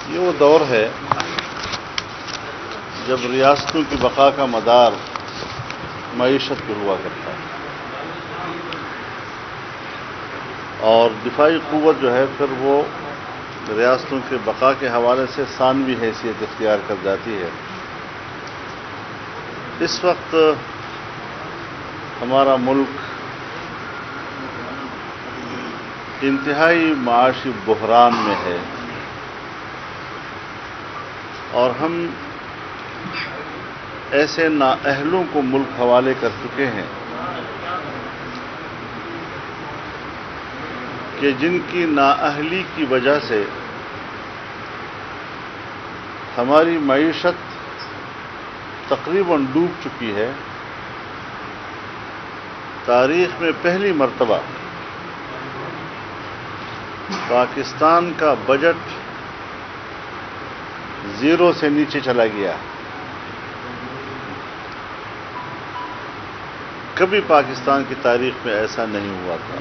یہ وہ دور ہے جب ریاستوں کی بقا کا مدار معیشت پہ ہوا کرتا ہے اور دفاعی قوت جو ہے پھر وہ ریاستوں کے بقا کے حوالے سے ثانوی حیثیت اختیار کر جاتی ہے۔ اس وقت ہمارا ملک انتہائی معاشی بحران میں ہے اور ہم ایسے نااہلوں کو ملک حوالے کر چکے ہیں کہ جن کی نااہلی کی وجہ سے ہماری معیشت تقریباً ڈوب چکی ہے۔ تاریخ میں پہلی مرتبہ پاکستان کا بجٹ زیرو سے نیچے چلا گیا۔ کبھی پاکستان کی تاریخ میں ایسا نہیں ہوا تھا۔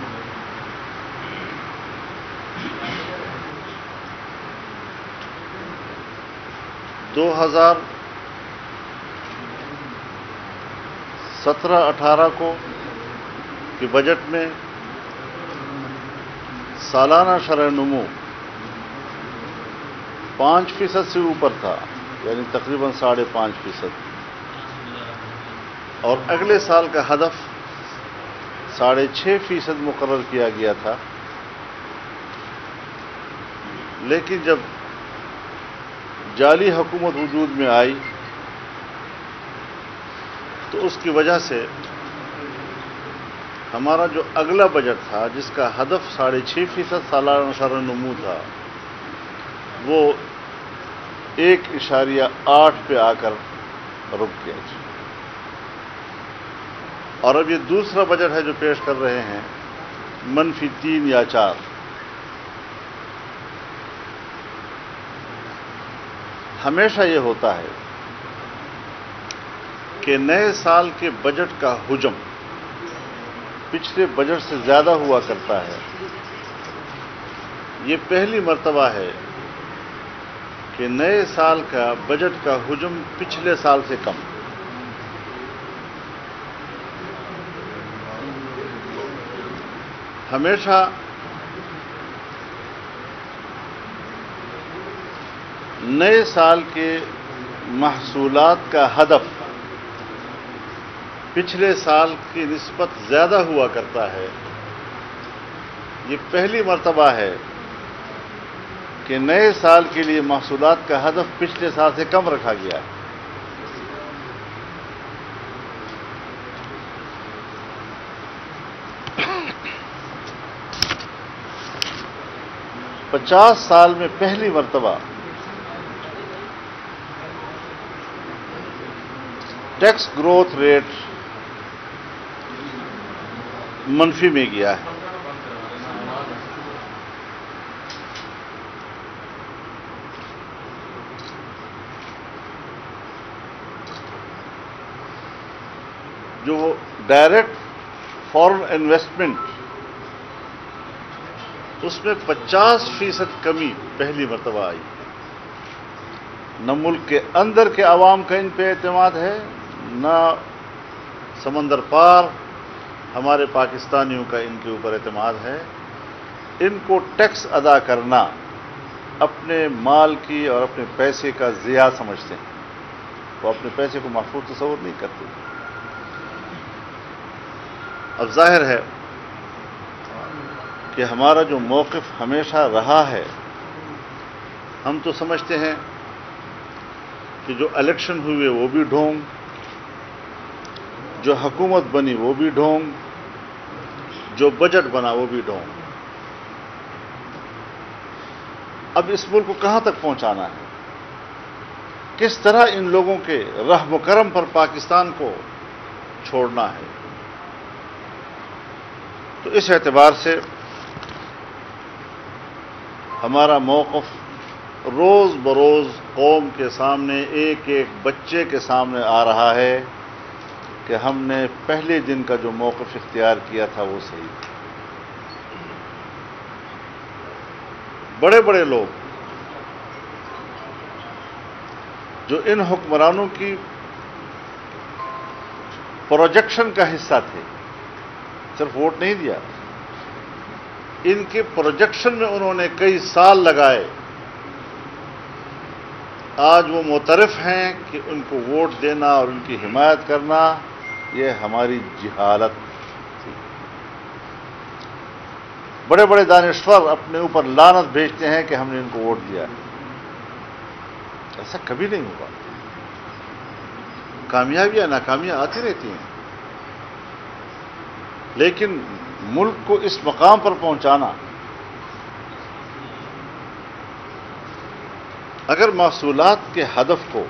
دو ہزار 17-18 کو کے بجٹ میں سالانہ شرح نمو 5% سے اوپر تھا، یعنی تقریباً 5.5%، اور اگلے سال کا ہدف 6.5% مقرر کیا گیا تھا۔ لیکن جب جعلی حکومت وجود میں آئی تو اس کی وجہ سے ہمارا جو اگلا بجٹ تھا جس کا ہدف 6.5% سالانہ شرح نمو تھا وہ 1.8 پہ آ کر رک گیا۔ اور اب یہ دوسرا بجٹ ہے جو پیش کر رہے ہیں -3 یا 4۔ ہمیشہ یہ ہوتا ہے کہ نئے سال کے بجٹ کا حجم پچھلے بجٹ سے زیادہ ہوا کرتا ہے۔ یہ پہلی مرتبہ ہے کہ نئے سال کا بجٹ کا حجم پچھلے سال سے کم۔ ہمیشہ نئے سال کے محصولات کا ہدف پچھلے سال کی نسبت زیادہ ہوا کرتا ہے۔ یہ پہلی مرتبہ ہے کہ نئے سال کے لیے محصولات کا ہدف پچھلے سال سے کم رکھا گیا ہے۔ پچاس سال میں پہلی مرتبہ ٹیکس گروتھ ریٹ منفی میں گیا ہے۔ جو ڈائریکٹ فارن انویسٹمنٹ اس میں 50% کمی پہلی مرتبہ آئی۔ نہ ملک کے اندر کے عوام کا ان پہ اعتماد ہے، نہ سمندر پار ہمارے پاکستانیوں کا ان کے اوپر اعتماد ہے۔ ان کو ٹیکس ادا کرنا اپنے مال کی اور اپنے پیسے کا ضیاع سمجھتے ہیں۔ وہ اپنے پیسے کو محفوظ تصور نہیں کرتے۔ اب ظاہر ہے کہ ہمارا جو موقف ہمیشہ رہا ہے، ہم تو سمجھتے ہیں کہ جو الیکشن ہوئے وہ بھی ڈھونگ، جو حکومت بنی وہ بھی ڈھونگ، جو بجٹ بنا وہ بھی ڈھونگ۔ اب اس ملک کو کہاں تک پہنچانا ہے؟ کس طرح ان لوگوں کے رحم و کرم پر پاکستان کو چھوڑنا ہے؟ تو اس اعتبار سے ہمارا موقف روز بروز قوم کے سامنے، ایک ایک بچے کے سامنے آ رہا ہے کہ ہم نے پہلے دن کا جو موقف اختیار کیا تھا وہ صحیح۔ بڑے بڑے لوگ جو ان حکمرانوں کی پروجیکشن کا حصہ تھے، صرف ووٹ نہیں دیا، ان کے پروجیکشن میں انہوں نے کئی سال لگائے، آج وہ معترف ہیں کہ ان کو ووٹ دینا اور ان کی حمایت کرنا یہ ہماری جہالت تھی۔ بڑے بڑے دانشور اپنے اوپر لعنت بھیجتے ہیں کہ ہم نے ان کو ووٹ دیا، ایسا کبھی نہیں ہوگا۔ کامیابیاں ناکامیاں آتی رہتی ہیں، لیکن ملک کو اس مقام پر پہنچانا، اگر محصولات کے ہدف کو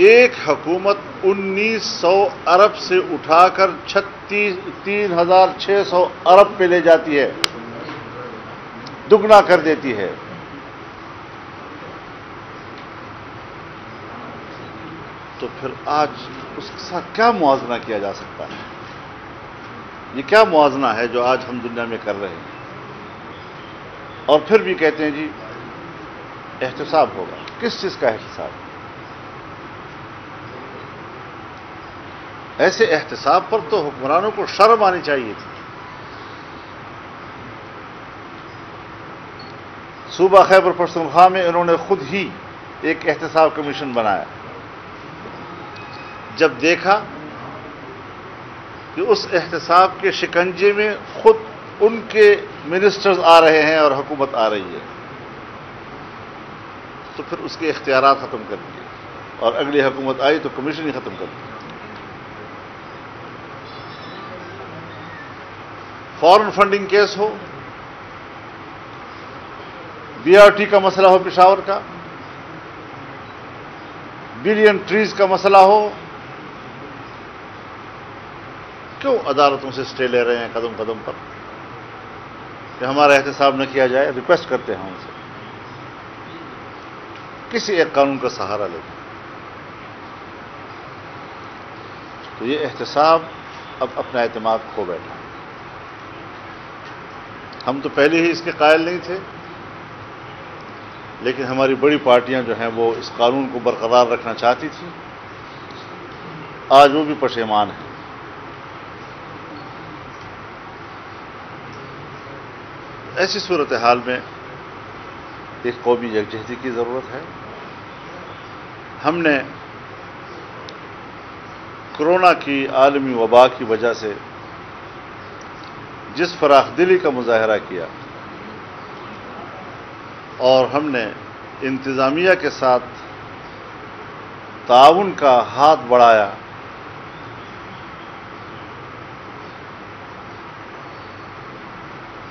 ایک حکومت 1900 ارب سے اٹھا کر 3600 ارب پہ لے جاتی ہے، دگنا کر دیتی ہے، تو پھر آج اس کے ساتھ کیا موازنہ کیا جا سکتا ہے؟ یہ کیا موازنہ ہے جو آج ہم دنیا میں کر رہے ہیں؟ اور پھر بھی کہتے ہیں جی احتساب ہوگا۔ کس چیز کا احتساب؟ ایسے احتساب پر تو حکمرانوں کو شرم آنی چاہیے تھی۔ صوبہ خیبر پختونخوا میں انہوں نے خود ہی ایک احتساب کمیشن بنایا، جب دیکھا کہ اس احتساب کے شکنجے میں خود ان کے منسٹرز آ رہے ہیں اور حکومت آ رہی ہے، تو پھر اس کے اختیارات ختم کر دیے، اور اگلی حکومت آئی تو کمیشن ہی ختم کر دی۔ فارن فنڈنگ کیس ہو، بی آر ٹی کا مسئلہ ہو پشاور کا، بلین ٹریز کا مسئلہ ہو، کیوں عدالتوں سے اسٹے لے رہے ہیں قدم قدم پر کہ ہمارا احتساب نہ کیا جائے؟ ریکویسٹ کرتے ہیں ان سے کسی ایک قانون کا سہارا لے کے۔ تو یہ احتساب اب اپنا اعتماد کھو بیٹھا۔ ہم تو پہلے ہی اس کے قائل نہیں تھے، لیکن ہماری بڑی پارٹیاں جو ہیں وہ اس قانون کو برقرار رکھنا چاہتی تھیں، آج وہ بھی پشیمان ہیں۔ ایسی صورتحال میں ایک قومی یکجہتی کی ضرورت ہے۔ ہم نے کورونا کی عالمی وبا کی وجہ سے جس فراخ دلی کا مظاہرہ کیا، اور ہم نے انتظامیہ کے ساتھ تعاون کا ہاتھ بڑھایا،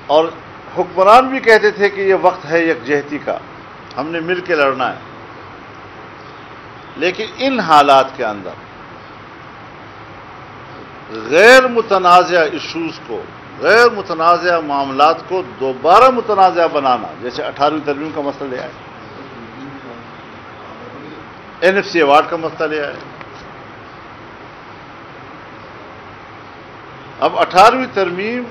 اور حکمران بھی کہتے تھے کہ یہ وقت ہے یکجہتی کا، ہم نے مل کے لڑنا ہے، لیکن ان حالات کے اندر غیر متنازع ایشوز کو، غیر متنازع معاملات کو دوبارہ متنازع بنانا، جیسے 18ویں ترمیم کا مسئلہ لے آئے، NFC ایوارڈ کا مسئلہ لے آئے۔ اب 18ویں ترمیم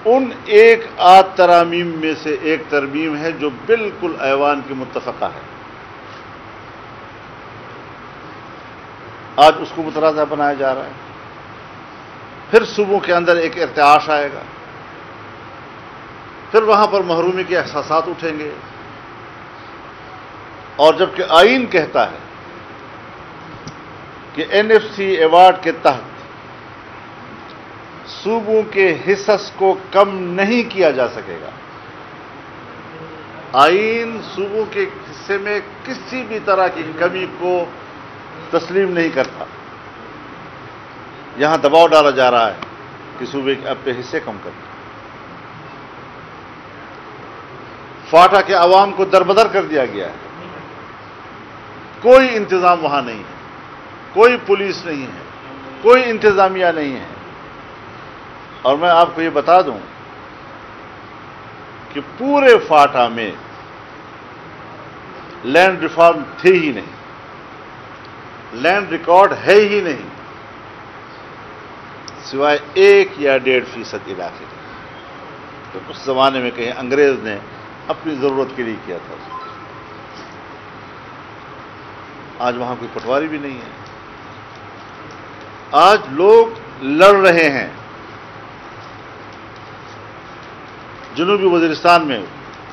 ان ایک آدھ ترامیم میں سے ایک ترمیم ہے جو بالکل ایوان کی متفقہ ہے، آج اس کو متنازع بنایا جا رہا ہے۔ پھر صوبوں کے اندر ایک ارتعاش آئے گا، پھر وہاں پر محرومی کے احساسات اٹھیں گے، اور جبکہ آئین کہتا ہے کہ NFC ایوارڈ کے تحت صوبوں کے حصص کو کم نہیں کیا جا سکے گا، آئین صوبوں کے حصے میں کسی بھی طرح کی کمی کو تسلیم نہیں کرتا۔ یہاں دباؤ ڈالا جا رہا ہے کہ صوبے اپنے حصے کم کریں۔ فاٹا کے عوام کو دربدر کر دیا گیا ہے، کوئی انتظام وہاں نہیں ہے، کوئی پولیس نہیں ہے، کوئی انتظامیہ نہیں ہے۔ اور میں آپ کو یہ بتا دوں کہ پورے فاٹا میں لینڈ ریفارم تھے ہی نہیں، لینڈ ریکارڈ ہے ہی نہیں، سوائے 1 یا 1.5% علاقے کے۔ تو اس زمانے میں کہیں انگریز نے اپنی ضرورت کے لیے کیا تھا. آج وہاں کوئی پٹواری بھی نہیں ہے. آج لوگ لڑ رہے ہیں. جنوبی وزیرستان میں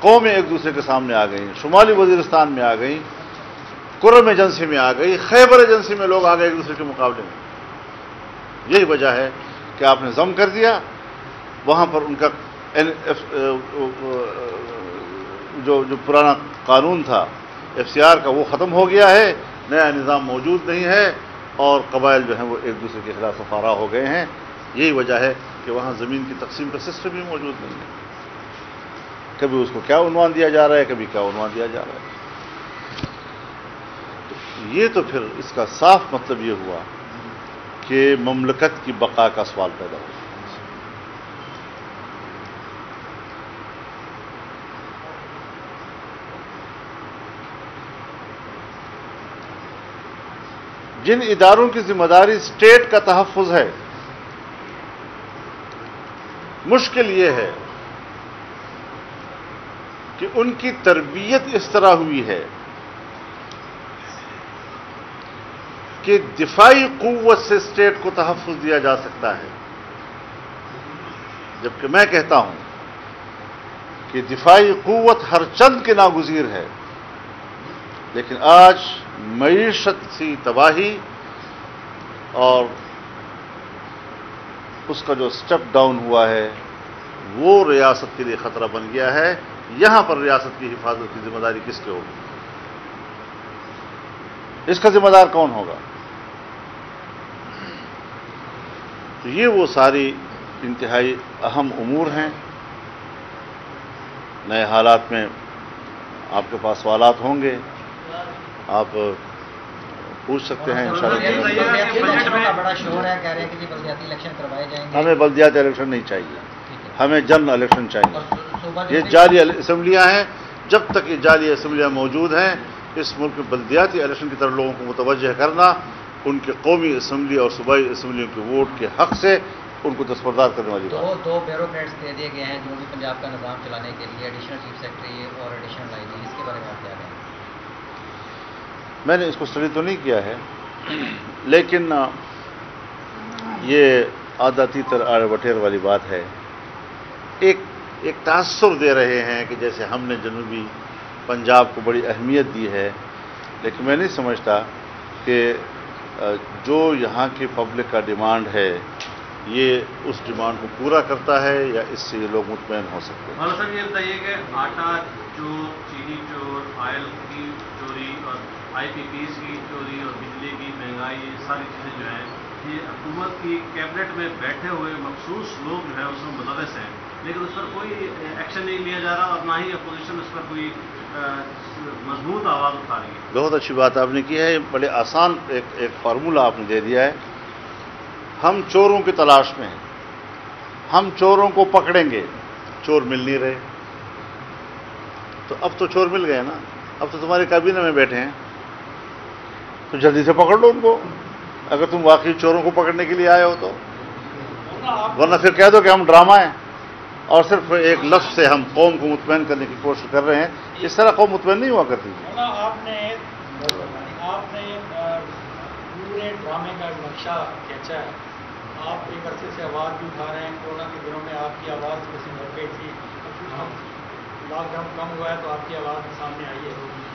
قومیں ایک دوسرے کے سامنے آ گئیں، شمالی وزیرستان میں آ گئیں، کرم ایجنسی میں آ گئی، خیبر ایجنسی میں لوگ آ گئے ایک دوسرے کے مقابلے میں. یہی وجہ ہے کہ آپ نے ضم کر دیا. وہاں پر ان کا جو پرانا قانون تھا FCR کا وہ ختم ہو گیا ہے، نیا نظام موجود نہیں ہے، اور قبائل جو ہیں وہ ایک دوسرے کے خلاف سفارا ہو گئے ہیں. یہی وجہ ہے کہ وہاں زمین کی تقسیم کا سسٹم بھی موجود نہیں ہے. کبھی اس کو کیا عنوان دیا جا رہا ہے، کبھی کیا عنوان دیا جا رہا ہے. یہ تو پھر اس کا صاف مطلب یہ ہوا کہ مملکت کی بقا کا سوال پیدا ہوا. جن اداروں کی ذمہ داری اسٹیٹ کا تحفظ ہے، مشکل یہ ہے کہ ان کی تربیت اس طرح ہوئی ہے کہ دفاعی قوت سے اسٹیٹ کو تحفظ دیا جا سکتا ہے، جبکہ میں کہتا ہوں کہ دفاعی قوت ہر چند کے ناگزیر ہے. لیکن آج معیشت سی تباہی اور اس کا جو سٹیپ ڈاؤن ہوا ہے وہ ریاست کے لیے خطرہ بن گیا ہے. یہاں پر ریاست کی حفاظت کی ذمہ داری کس کے ہوگی؟ اس کا ذمہ دار کون ہوگا؟ تو یہ وہ ساری انتہائی اہم امور ہیں. نئے حالات میں آپ کے پاس سوالات ہوں گے، آپ پوچھ سکتے ہیں. انشاءاللہ بڑا شور ہے، کہہ رہے ہیں کہ بلدیاتی الیکشن کروائے جائیں گے. ہمیں بلدیاتی الیکشن نہیں چاہیے، ہمیں جنرل الیکشن چاہیے. یہ جعلی اسمبلیاں ہیں. جب تک یہ جعلی اسمبلیاں موجود ہیں، اس ملک میں بلدیاتی الیکشن کی طرف لوگوں کو متوجہ کرنا، ان کے قومی اسمبلی اور صوبائی اسمبلیوں کے ووٹ کے حق سے ان کو دستبردار کرنے والی بات. دو بیوروکریٹس دے دیے گئے ہیں جنوبی پنجاب کا نظام چلانے کے لیے، ایڈیشنل چیف سیکرٹری اور ایڈیشنل آئی جی. اس کے بارے میں آپ کیا کہیں؟ میں نے اس کو اسٹڈی تو نہیں کیا ہے، لیکن یہ آدھا تیتر آڑ بٹیر والی بات ہے. ایک تاثر دے رہے ہیں کہ جیسے ہم نے جنوبی پنجاب کو بڑی اہمیت دی ہے، لیکن میں نہیں سمجھتا کہ جو یہاں کی پبلک کا ڈیمانڈ ہے یہ اس ڈیمانڈ کو پورا کرتا ہے یا اس سے یہ لوگ مطمئن ہو سکتے ہیں. مولانا صاحب یہ بتائیے کہ آٹا چور، چینی چور، آئل کی چوری اور IPPs کی چوری اور بجلی کی مہنگائی، یہ ساری چیزیں جو ہیں یہ حکومت کی کیبنٹ میں بیٹھے ہوئے مخصوص لوگ جو ہیں اس میں ملوث ہیں، لیکن اس پر کوئی ایکشن نہیں لیا جا رہا اور نہ ہی اپوزیشن اس پر کوئی مضبوط آواز اٹھا رہی ہے. بہت اچھی بات آپ نے کی ہے. بڑے آسان ایک فارمولہ آپ نے دے دیا ہے. ہم چوروں کی تلاش میں ہیں، ہم چوروں کو پکڑیں گے. چور مل نہیں رہے، تو اب تو چور مل گئے نا، اب تو تمہاری کابینہ میں بیٹھے ہیں، تو جلدی سے پکڑ لو ان کو اگر تم واقعی چوروں کو پکڑنے کے لیے آئے ہو تو. ورنہ پھر کہہ دو کہ ہم ڈرامہ ہیں اور صرف ایک لفظ سے ہم قوم کو مطمئن کرنے کی کوشش کر رہے ہیں. اس طرح قوم مطمئن نہیں ہوا کرتی. آپ نے پورے ڈرامے کا نقشہ کھینچا ہے. آپ ایک عرصے سے آواز بھی اٹھا رہے ہیں. کورونا کے دنوں میں آپ کی آواز کسی مر گئی تھی، لاک ڈاؤن کم ہوا ہے تو آپ کی آواز بھی سامنے آئی ہے.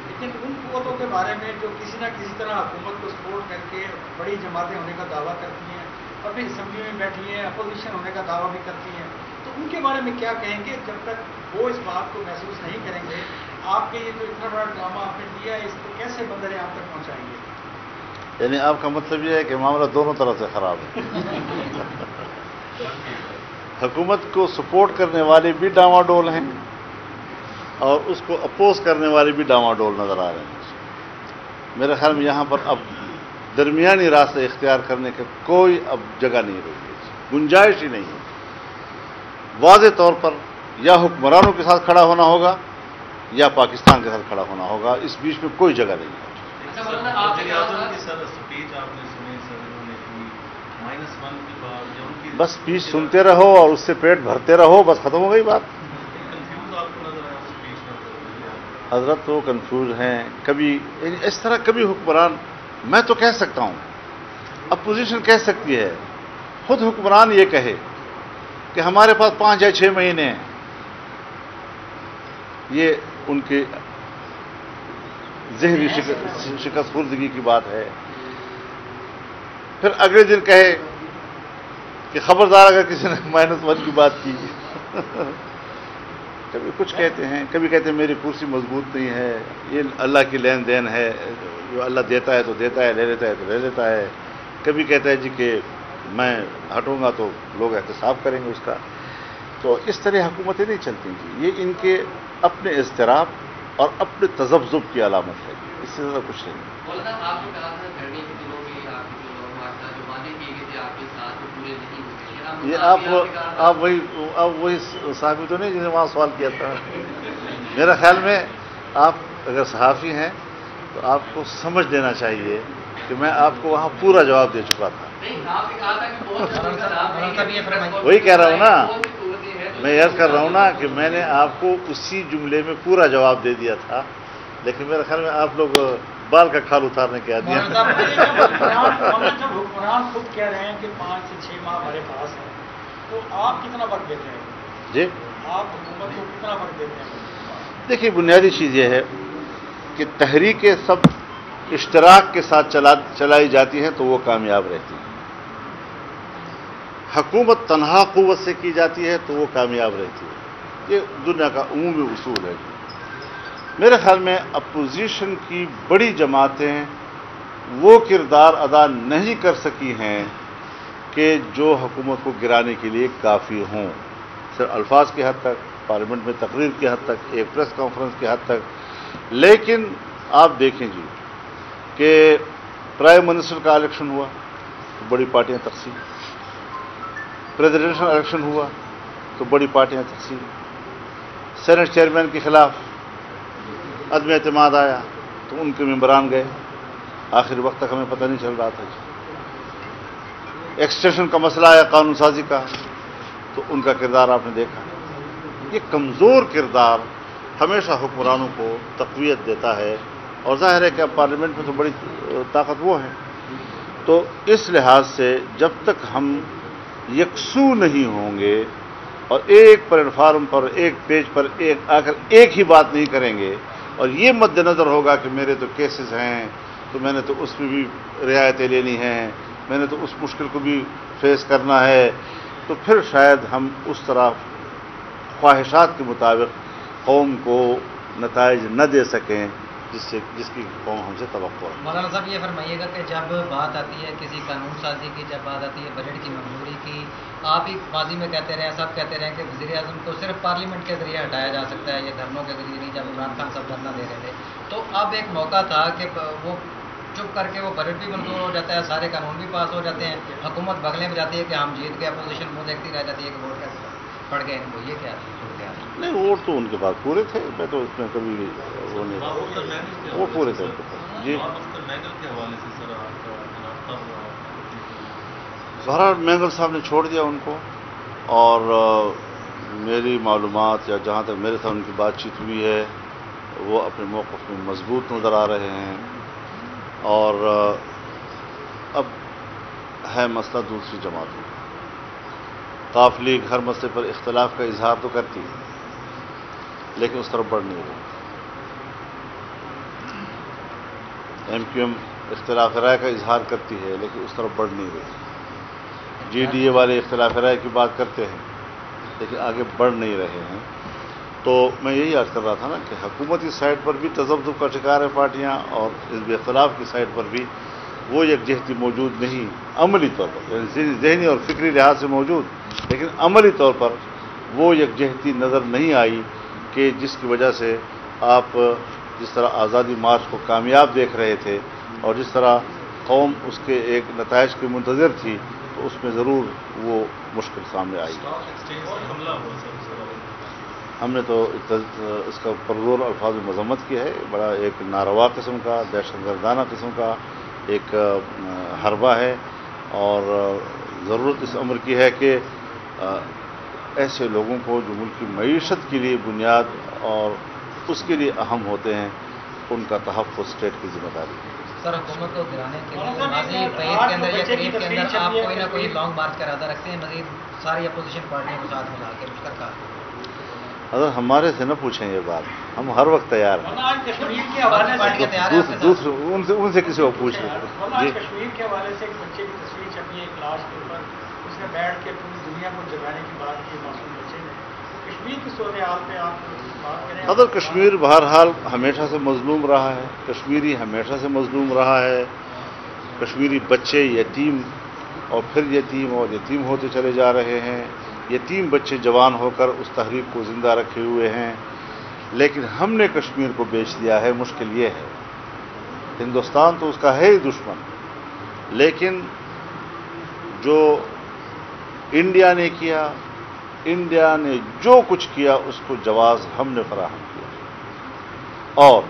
لیکن ان قوتوں کے بارے میں جو کسی نہ کسی طرح حکومت کو سپورٹ کر کے بڑی جماعتیں ہونے کا دعویٰ کرتی ہیں اور پھر اسمبلی میں بیٹھی ہیں، اپوزیشن ہونے کا دعویٰ بھی کرتی ہیں، تو ان کے بارے میں کیا کہیں گے؟ جب تک وہ اس بات کو محسوس نہیں کریں گے، آپ کے یہ جو اتنا بڑا ڈرامہ آپ نے کیا ہے اس کو کیسے بندر عام تک پہنچائیں گے؟ یعنی آپ کا مطلب یہ ہے کہ معاملہ دونوں طرف سے خراب ہے. حکومت کو سپورٹ کرنے والے بھی ڈاواڈول ہیں اور اس کو اپوز کرنے والے بھی ڈاواڈول نظر آ رہے ہیں. میرے خیال میں یہاں پر اب درمیانی راستہ اختیار کرنے کا کوئی اب جگہ نہیں رہی ہے، گنجائش ہی نہیں ہے. واضح طور پر یا حکمرانوں کے ساتھ کھڑا ہونا ہوگا یا پاکستان کے ساتھ کھڑا ہونا ہوگا. اس بیچ میں کوئی جگہ نہیں ہے. بس اسپیچ سنتے رہو اور اس سے پیٹ بھرتے رہو، بس ختم ہو گئی بات. حضرت تو کنفیوز ہیں. کبھی اس طرح کبھی حکمران، میں تو کہہ سکتا ہوں، اپوزیشن کہہ سکتی ہے، خود حکمران یہ کہے کہ ہمارے پاس 5 یا 6 مہینے ہیں، یہ ان کی ذہنی شکست خوردگی کی بات ہے. پھر اگلے دن کہے کہ خبردار اگر کسی نے -1 کی بات کی. کبھی کچھ کہتے ہیں، کبھی کہتے ہیں میری کرسی مضبوط نہیں ہے، یہ اللہ کی لین دین ہے، جو اللہ دیتا ہے تو دیتا ہے، لے لیتا ہے تو لے لیتا ہے. کبھی کہتا ہے جی کہ میں ہٹوں گا تو لوگ احتساب کریں گے اس کا. تو اس طرح حکومتیں نہیں چلتی جی، یہ ان کے اپنے اضطراب اور اپنے تذبذب کی علامت ہے، اس سے زیادہ کچھ نہیں. مولانا آپ نے کہا تھا گرمی کے دنوں میں آپ کے جو معاہدہ جو وعدے کیے گئے تھے آپ کے ساتھ وہ پورے نہیں ہوئے. یہ آپ وہی صحافی تو نہیں جنہیں وہاں سوال کیا تھا. میرا خیال میں آپ اگر صحافی ہیں تو آپ کو سمجھ لینا چاہیے کہ میں آپ کو وہاں پورا جواب دے چکا تھا. وہی کہہ رہا ہوں نا، میں عرض کر رہا ہوں نا کہ میں نے آپ کو اسی جملے میں پورا جواب دے دیا تھا، لیکن میرے خیال میں آپ لوگ بال کا کھال اتارنے کے آدمی ہیں. جب حکمران خود کہہ رہے ہیں کہ 5 سے 6 ماہ ہمارے پاس ہیں، تو آپ کتنا وقت دیتے ہیں؟ جی آپ حکومت کو کتنا وقت دیتے ہیں؟ دیکھیے، بنیادی چیز یہ ہے کہ تحریکیں سب اشتراک کے ساتھ چلائی جاتی ہیں تو وہ کامیاب رہتی ہیں. حکومت تنہا قوت سے کی جاتی ہے تو وہ کامیاب رہتی ہے. یہ دنیا کا عمومی اصول ہے. میرے خیال میں اپوزیشن کی بڑی جماعتیں وہ کردار ادا نہیں کر سکی ہیں کہ جو حکومت کو گرانے کے لیے کافی ہوں. صرف الفاظ کی حد تک، پارلیمنٹ میں تقریر کی حد تک، ایک پریس کانفرنس کی حد تک. لیکن آپ دیکھیں جی کہ پرائم منسٹر کا الیکشن ہوا تو بڑی پارٹیاں تقسیم، پریزیڈنشل الیکشن ہوا تو بڑی پارٹیاں تقسیم، سینٹ چیئرمین کے خلاف عدم اعتماد آیا تو ان کے ممبران گئے. آخر وقت تک ہمیں پتہ نہیں چل رہا تھا. ایکسٹینشن کا مسئلہ آیا قانون سازی کا تو ان کا کردار آپ نے دیکھا. یہ کمزور کردار ہمیشہ حکمرانوں کو تقویت دیتا ہے، اور ظاہر ہے کہ اب پارلیمنٹ میں تو بڑی طاقت وہ ہے. تو اس لحاظ سے جب تک ہم یکسو نہیں ہوں گے اور ایک پلیٹ فارم پر، ایک پیج پر آ کر ایک ہی بات نہیں کریں گے، اور یہ مد نظر ہوگا کہ میرے تو کیسز ہیں تو میں نے تو اس میں بھی رعایتیں لینی ہیں، میں نے تو اس مشکل کو بھی فیس کرنا ہے، تو پھر شاید ہم اس طرح خواہشات کے مطابق قوم کو نتائج نہ دے سکیں جس کی قوم ہم سے توقع ہے. مولانا صاحب یہ فرمائیے گا کہ جب بات آتی ہے کسی قانون سازی کی، جب بات آتی ہے بجٹ کی منظوری کی، آپ ہی ماضی میں کہتے رہے ہیں، سب کہتے رہے ہیں کہ وزیر اعظم کو صرف پارلیمنٹ کے ذریعے ہٹایا جا سکتا ہے، یہ دھرنوں کے ذریعے نہیں. جب عمران خان صاحب دھرنا دے رہے تھے تو اب ایک موقع تھا کہ وہ چپ کر کے وہ بجٹ بھی منظور ہو جاتا ہے، سارے قانون بھی پاس ہو جاتے ہیں، حکومت بغلے میں جاتی ہے کہ ہم جیت گئے، اپوزیشن وہ دیکھتی رہ جاتی ہے کہ ووٹ کیسے پڑ گئے ان کو. یہ کیا نہیں، ووٹ تو ان کے پاس پورے تھے، میں تو اس میں کبھی وہ نہیں، وہ پورے تھے ان کے پاس. جی بہرحال مینگل صاحب نے چھوڑ دیا ان کو، اور میری معلومات یا جہاں تک میرے ساتھ ان کی بات چیت ہوئی ہے وہ اپنے موقف میں مضبوط نظر آ رہے ہیں. اور اب ہے مسئلہ دوسری جماعتوں کا. قاف لیگ ہر مسئلے پر اختلاف کا اظہار تو کرتی ہے لیکن اس طرف بڑھ نہیں رہی. ایم کیو ایم اختلاف رائے کا اظہار کرتی ہے لیکن اس طرف بڑھ نہیں رہی. جی ڈی اے والے اختلاف رائے کی بات کرتے ہیں لیکن آگے بڑھ نہیں رہے ہیں. تو میں یہی عرض کر رہا تھا نا کہ حکومتی سائڈ پر بھی تذبذب کا شکار ہے پارٹیاں، اور حزب اختلاف کی سائڈ پر بھی وہ یکجہتی موجود نہیں عملی طور پر، یعنی ذہنی اور فکری لحاظ سے موجود، لیکن عملی طور پر وہ یکجہتی نظر نہیں آئی کہ جس کی وجہ سے آپ جس طرح آزادی مارچ کو کامیاب دیکھ رہے تھے اور جس طرح قوم اس کے ایک نتائج کی منتظر تھی، تو اس میں ضرور وہ مشکل سامنے آئی. ہم نے تو اس کا پرزور الفاظ میں مذمت کی ہے. بڑا ایک ناروا قسم کا، دہشت گردانہ قسم کا ایک حربہ ہے، اور ضرورت اس امر کی ہے کہ ایسے لوگوں کو جو ملک کی معیشت کے لیے بنیاد اور اس کے لیے اہم ہوتے ہیں، ان کا تحفظ اسٹیٹ کی ذمہ داری ہے۔ سر حکومت کو گرانے کے لیے ماضی بعید کے اندر یا قریب کے اندر آپ کوئی نہ کوئی لانگ مارچ کا ارادہ رکھتے ہیں، مزید ساری اپوزیشن پارٹیوں کو ساتھ ملا کے مشترکہ؟ حضرت ہمارے سے نہ پوچھیں یہ بات، ہم ہر وقت تیار ہیں، آج کشمیر کے حوالے پارٹیاں سے تیار ہیں آپ کے ساتھ؟ دوسرے ان سے کسی کو پوچھ لیں آج جی۔ کشمیر کے حوالے سے ایک بچے کی تصویر چھپی ہے کلاس کے اوپر، اس نے بیٹھ کے پوری دنیا کو جگانے کی بات کی معصوم بچے نے، کشمیر کی صورتحال پہ آپ بات کریں؟ حضرت کشمیر بہرحال ہمیشہ سے مظلوم رہا ہے، کشمیری ہمیشہ سے مظلوم رہا ہے، کشمیری بچے یتیم اور پھر یتیم ہوتے چلے جا رہے ہیں، یتیم بچے جوان ہو کر اس تحریک کو زندہ رکھے ہوئے ہیں، لیکن ہم نے کشمیر کو بیچ دیا ہے۔ مشکل یہ ہے، ہندوستان تو اس کا ہے ہی دشمن، لیکن جو انڈیا نے کیا، انڈیا نے جو کچھ کیا اس کو جواز ہم نے فراہم کیا، اور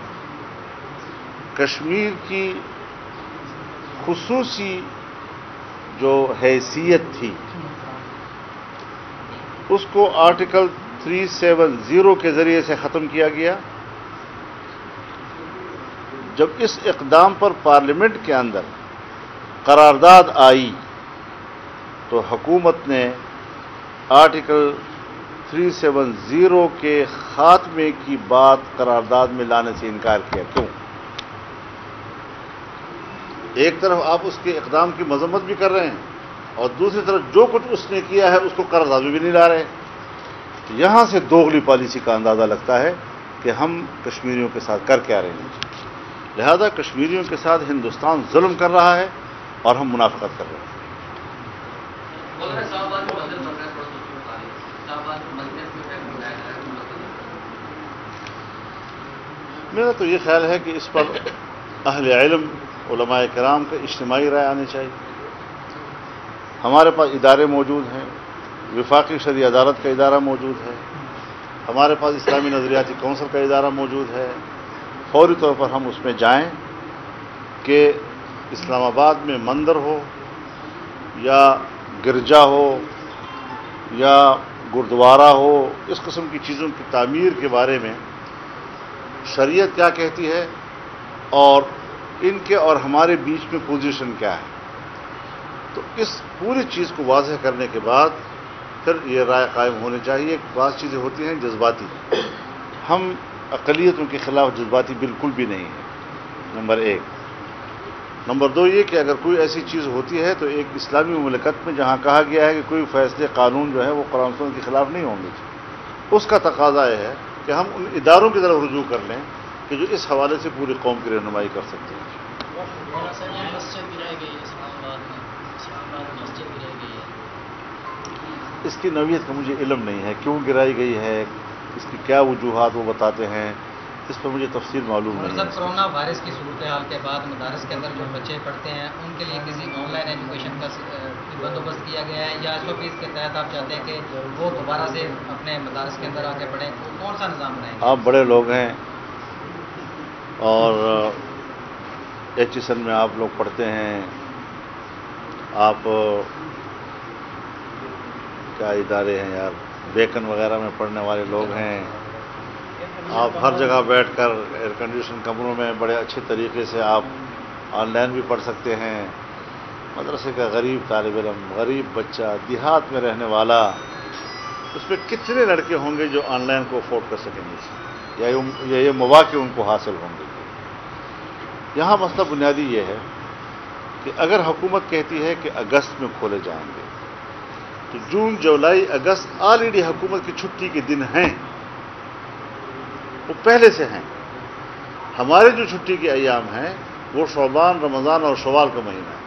کشمیر کی خصوصی جو حیثیت تھی اس کو آرٹیکل 370 کے ذریعے سے ختم کیا گیا۔ جب اس اقدام پر پارلیمنٹ کے اندر قرارداد آئی تو حکومت نے آرٹیکل 370 کے خاتمے کی بات قرارداد میں لانے سے انکار کیا۔ کیوں؟ ایک طرف آپ اس کے اقدام کی مذمت بھی کر رہے ہیں اور دوسری طرف جو کچھ اس نے کیا ہے اس کو قرارداد میں بھی نہیں لا رہے۔ یہاں سے دوغلی پالیسی کا اندازہ لگتا ہے کہ ہم کشمیریوں کے ساتھ کر کیا رہے ہیں۔ لہذا کشمیریوں کے ساتھ ہندوستان ظلم کر رہا ہے اور ہم منافقت کر رہے ہیں۔ بول رہے صاحب بات کو بدل بن رہا ہے، تھوڑا سا اس میں بتا دیں صاحب بات کو مجلس میں پھر بنایا جا رہا ہے میرا تو یہ خیال ہے کہ اس پر اہل علم علماء کرام کا اجتماعی رائے آنی چاہیے۔ ہمارے پاس ادارے موجود ہیں، وفاقی شرعی عدالت کا ادارہ موجود ہے، ہمارے پاس اسلامی نظریاتی کونسل کا ادارہ موجود ہے، فوری طور پر ہم اس میں جائیں کہ اسلام آباد میں مندر ہو یا گرجا ہو یا گردوارہ ہو، اس قسم کی چیزوں کی تعمیر کے بارے میں شریعت کیا کہتی ہے اور ان کے اور ہمارے بیچ میں پوزیشن کیا ہے، تو اس پوری چیز کو واضح کرنے کے بعد پھر یہ رائے قائم ہونی چاہیے۔ بعض چیزیں ہوتی ہیں جذباتی، ہم اقلیتوں کے خلاف جذباتی بالکل بھی نہیں ہیں، نمبر ایک۔ نمبر دو یہ کہ اگر کوئی ایسی چیز ہوتی ہے تو ایک اسلامی مملکت میں جہاں کہا گیا ہے کہ کوئی فیصلے قانون جو ہے وہ قرآن و سنت کے خلاف نہیں ہوں گے، اس کا تقاضا یہ ہے کہ ہم ان اداروں کی طرف رجوع کر لیں کہ جو اس حوالے سے پوری قوم کی رہنمائی کر سکتے ہیں۔ اس کی نوعیت کا مجھے علم نہیں ہے، کیوں گرائی گئی ہے، اس کی کیا وجوہات وہ بتاتے ہیں، اس پر مجھے تفصیل معلوم نہیں ہے۔ سر کورونا وائرس کی صورتحال کے بعد مدارس کے اندر جو بچے پڑھتے ہیں ان کے لیے کسی آن لائن ایجوکیشن کا بندوبست کیا گیا ہے یا اس کو بھی اس کے تحت آپ چاہتے ہیں کہ وہ دوبارہ سے اپنے مدارس کے اندر آ کے پڑھیں، کون سا نظام بنائیں گے؟ آپ بڑے لوگ ہیں اور ایچ ایس این میں آپ لوگ پڑھتے ہیں، آپ کیا ادارے ہیں یار، بیکن وغیرہ میں پڑھنے والے لوگ ہیں، آپ ہر جگہ بیٹھ کر ایئر کنڈیشن کمروں میں بڑے اچھے طریقے سے آپ آن لائن بھی پڑھ سکتے ہیں۔ مدرسے کا غریب طالب علم، غریب بچہ، دیہات میں رہنے والا، اس پہ کتنے لڑکے ہوں گے جو آن لائن کو افورڈ کر سکیں گے یا یہ مواقع ان کو حاصل ہوں گے؟ یہاں مسئلہ بنیادی یہ ہے کہ اگر حکومت کہتی ہے کہ اگست میں کھولے جائیں گے تو جون، جولائی، اگست آلریڈی حکومت کی چھٹی کے دن ہیں، وہ پہلے سے ہیں۔ ہمارے جو چھٹی کے ایام ہیں وہ شعبان، رمضان اور شوال کا مہینہ ہے،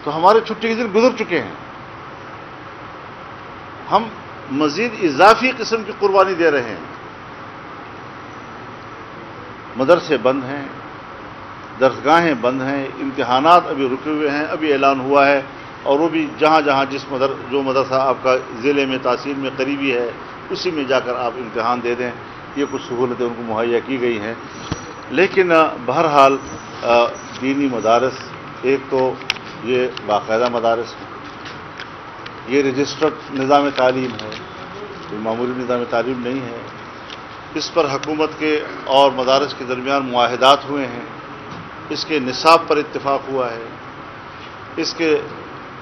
تو ہمارے چھٹی کے دن گزر چکے ہیں، ہم مزید اضافی قسم کی قربانی دے رہے ہیں۔ مدرسے بند ہیں، درسگاہیں بند ہیں، امتحانات ابھی رکے ہوئے ہیں، ابھی اعلان ہوا ہے اور وہ بھی جہاں جہاں جو مدرسہ آپ کا ضلع میں تحصیل میں قریبی ہے اسی میں جا کر آپ امتحان دے دیں، یہ کچھ سہولتیں ان کو مہیا کی گئی ہیں۔ لیکن بہرحال دینی مدارس، ایک تو یہ باقاعدہ مدارس ہیں، یہ رجسٹرڈ نظام تعلیم ہے، کوئی معمولی نظام تعلیم نہیں ہے، اس پر حکومت کے اور مدارس کے درمیان معاہدات ہوئے ہیں، اس کے نصاب پر اتفاق ہوا ہے، اس کے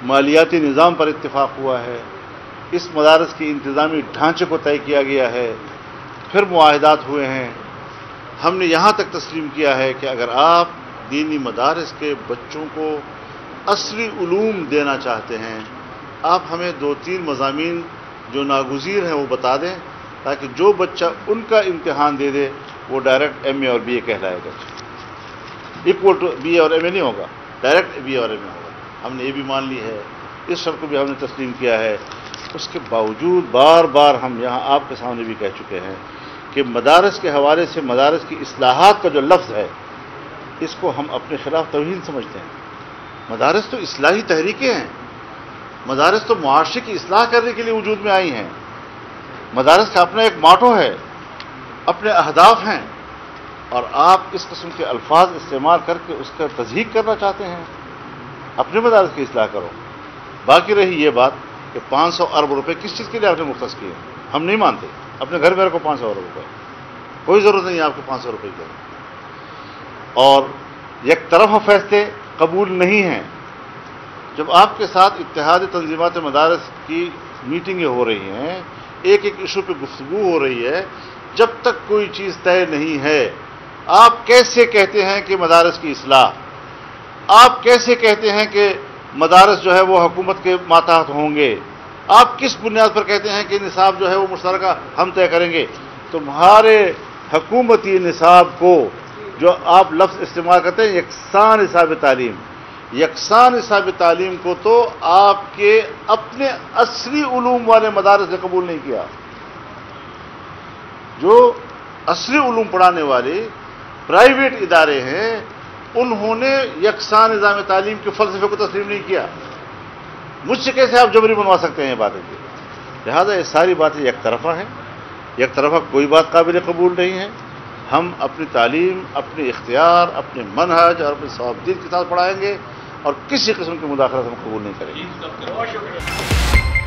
مالیاتی نظام پر اتفاق ہوا ہے، اس مدارس کی انتظامی ڈھانچے کو طے کیا گیا ہے، پھر معاہدات ہوئے ہیں۔ ہم نے یہاں تک تسلیم کیا ہے کہ اگر آپ دینی مدارس کے بچوں کو عصری علوم دینا چاہتے ہیں، آپ ہمیں 2-3 مضامین جو ناگزیر ہیں وہ بتا دیں، تاکہ جو بچہ ان کا امتحان دے دے وہ ڈائریکٹ ایم اے اور بی اے کہلائے گا۔ ایکول ٹو بی اے اور ایم اے نہیں ہوگا، ڈائریکٹ بی اے اور ایم اے ہوگا۔ ہم نے یہ بھی مان لی ہے، اس شرط کو بھی ہم نے تسلیم کیا ہے۔ اس کے باوجود بار بار ہم یہاں آپ کے سامنے بھی کہہ چکے ہیں کہ مدارس کے حوالے سے مدارس کی اصلاحات کا جو لفظ ہے اس کو ہم اپنے خلاف توہین سمجھتے ہیں۔ مدارس تو اصلاحی تحریکیں ہیں، مدارس تو معاشرے کی اصلاح کرنے کے لیے وجود میں آئی ہیں۔ مدارس کا اپنا ایک ماٹو ہے، اپنے اہداف ہیں، اور آپ اس قسم کے الفاظ استعمال کر کے اس کا تضحیق کرنا چاہتے ہیں۔ اپنے مدارس کی اصلاح کرو۔ باقی رہی یہ بات کہ 500 ارب روپے کس چیز کے لیے آپ نے مختص کیے، ہم نہیں مانتے۔ اپنے گھر میں رکھو 500 ارب روپے، کوئی ضرورت نہیں ہے آپ کو 500 روپے کی۔ اور یک طرفہ فیصلے قبول نہیں ہیں۔ جب آپ کے ساتھ اتحاد تنظیمات مدارس کی میٹنگیں ہو رہی ہیں، ایک ایک ایشو پہ گفتگو ہو رہی ہے، جب تک کوئی چیز طے نہیں ہے، آپ کیسے کہتے ہیں کہ مدارس کی اصلاح؟ آپ کیسے کہتے ہیں کہ مدارس جو ہے وہ حکومت کے ماتحت ہوں گے؟ آپ کس بنیاد پر کہتے ہیں کہ نصاب جو ہے وہ مشترکہ ہم طے کریں گے؟ تمہارے حکومتی نصاب کو جو آپ لفظ استعمال کرتے ہیں یکساں نصاب تعلیم، یکساں نصاب تعلیم کو تو آپ کے اپنے عصری علوم والے مدارس نے قبول نہیں کیا۔ جو عصری علوم پڑھانے والے پرائیویٹ ادارے ہیں انہوں نے یکساں نظام تعلیم کے فلسفے کو تسلیم نہیں کیا۔ مجھ سے کیسے آپ جبری بنوا سکتے ہیں یہ باتیں؟ لہذا یہ ساری باتیں یک طرفہ ہیں، یک طرفہ کوئی بات قابل قبول نہیں ہے۔ ہم اپنی تعلیم، اپنے اختیار، اپنے منہج اور اپنے ثوابدید کے ساتھ پڑھائیں گے، اور کسی قسم کی مداخلت ہم قبول نہیں کریں گے۔ بہت شکریہ۔